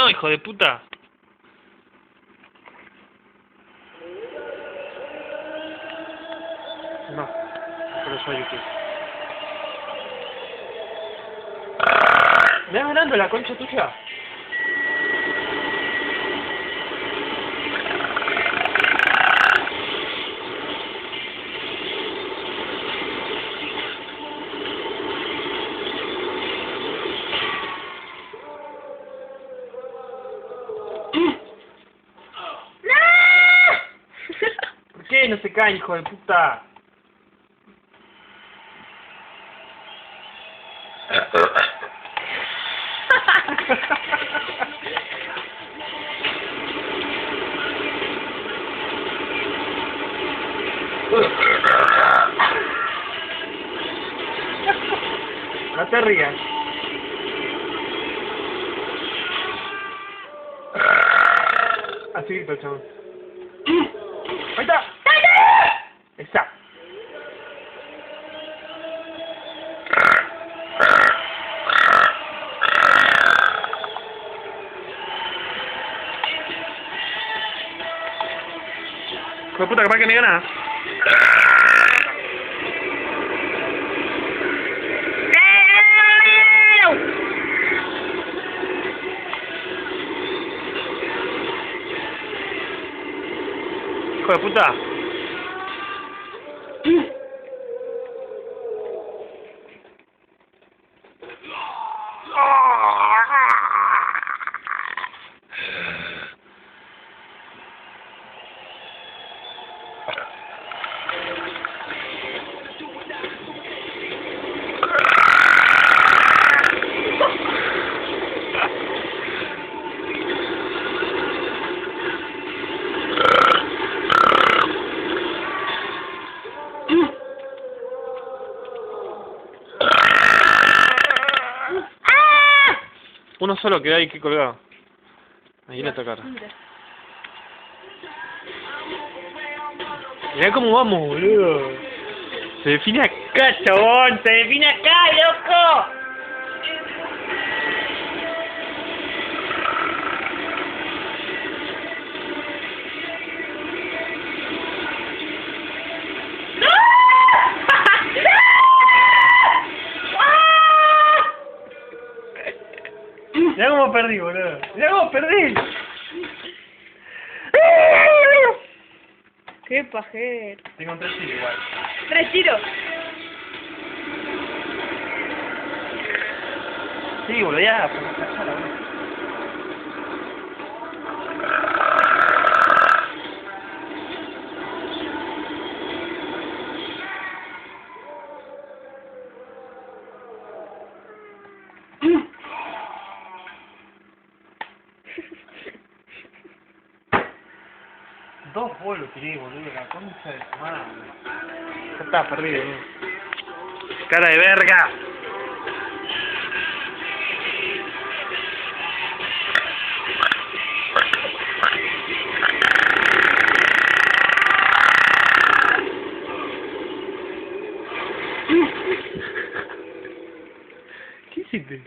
no, hijo de puta. No, por eso YouTube. ¿Me vas ganando la concha tuya? ¿Por qué no se caen, hijo de puta? No te rías. Así grito, chavos. ¡Ahí está! ¡Esa! Hijo de puta, capaz que me gana. Hijo de puta. Uno solo queda ahí que colgado. Ahí le tocar. Mirá cómo vamos, boludo. Se define acá, chabón. Se define acá, loco. Mirá cómo perdí, boludo. Mirá cómo perdí. Qué pajero. Tengo 3 tiros igual. 3 tiros. Sí, boludo, ya. Por cachar, boludo. Dos bolos tiré, boludo, la concha de tu madre. Ya está perdido, boludo. ¡Cara de verga! ¿Qué hiciste?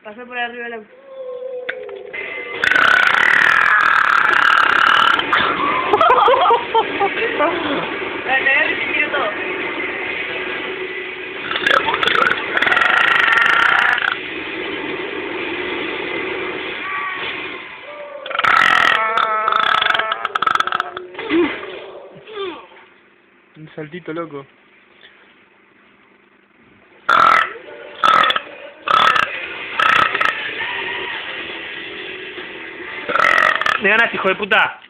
Pasó por arriba del auto. La cagada que se tiró todo. Un saltito loco. Me ganaste, hijo de puta.